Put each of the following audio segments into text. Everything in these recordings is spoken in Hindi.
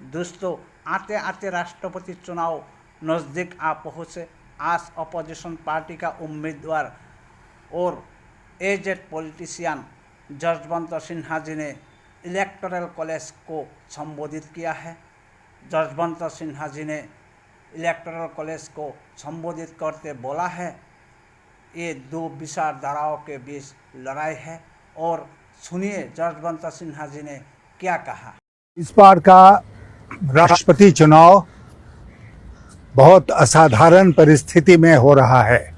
दोस्तों, आते आते राष्ट्रपति चुनाव नज़दीक आ पहुँचे। आज अपोजिशन पार्टी का उम्मीदवार और एजेड पॉलिटिशियन जसवंत सिन्हा जी ने इलेक्टोरल कॉलेज को संबोधित किया है। जसवंत सिन्हा जी ने इलेक्टोरल कॉलेज को संबोधित करते बोला है, ये दो विचारधाराओं के बीच लड़ाई है। और सुनिए जसवंत सिन्हा जी ने क्या कहा। इस बार का राष्ट्रपति चुनाव बहुत असाधारण परिस्थिति में हो रहा है।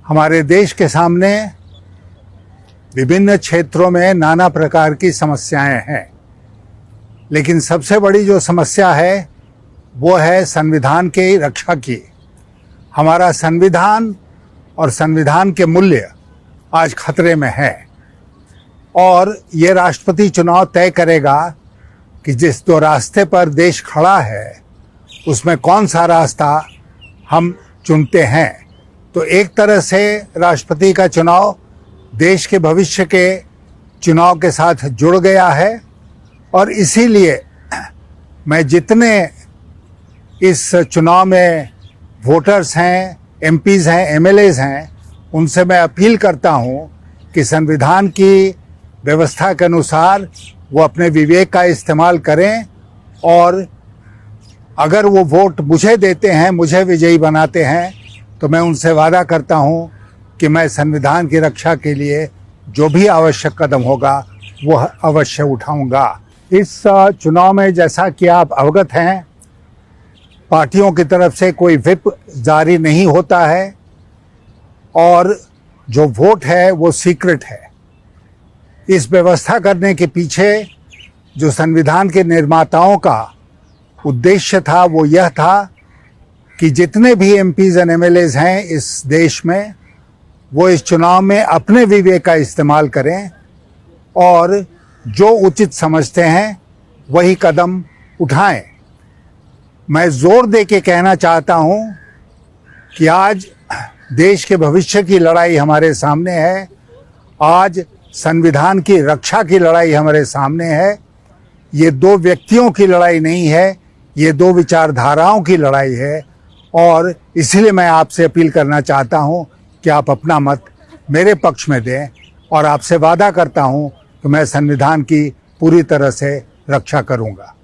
हमारे देश के सामने विभिन्न क्षेत्रों में नाना प्रकार की समस्याएं हैं, लेकिन सबसे बड़ी जो समस्या है वो है संविधान की रक्षा की। हमारा संविधान और संविधान के मूल्य आज खतरे में है और ये राष्ट्रपति चुनाव तय करेगा कि जिस दो रास्ते पर देश खड़ा है उसमें कौन सा रास्ता हम चुनते हैं। तो एक तरह से राष्ट्रपति का चुनाव देश के भविष्य के चुनाव के साथ जुड़ गया है और इसीलिए मैं जितने इस चुनाव में वोटर्स हैं, एमपीज़ हैं, एमएलएज़ हैं, उनसे मैं अपील करता हूं कि संविधान की व्यवस्था के अनुसार वो अपने विवेक का इस्तेमाल करें और अगर वो वोट मुझे देते हैं, मुझे विजयी बनाते हैं, तो मैं उनसे वादा करता हूं कि मैं संविधान की रक्षा के लिए जो भी आवश्यक कदम होगा वो अवश्य उठाऊंगा। इस चुनाव में जैसा कि आप अवगत हैं, पार्टियों की तरफ से कोई व्हिप जारी नहीं होता है और जो वोट है वो सीक्रेट है। इस व्यवस्था करने के पीछे जो संविधान के निर्माताओं का उद्देश्य था वो यह था कि जितने भी एमपीज़ और एमएलएज़ हैं इस देश में, वो इस चुनाव में अपने विवेक का इस्तेमाल करें और जो उचित समझते हैं वही कदम उठाएं। मैं जोर दे के कहना चाहता हूं कि आज देश के भविष्य की लड़ाई हमारे सामने है। आज संविधान की रक्षा की लड़ाई हमारे सामने है। ये दो व्यक्तियों की लड़ाई नहीं है, ये दो विचारधाराओं की लड़ाई है और इसलिए मैं आपसे अपील करना चाहता हूं कि आप अपना मत मेरे पक्ष में दें और आपसे वादा करता हूं कि मैं संविधान की पूरी तरह से रक्षा करूंगा।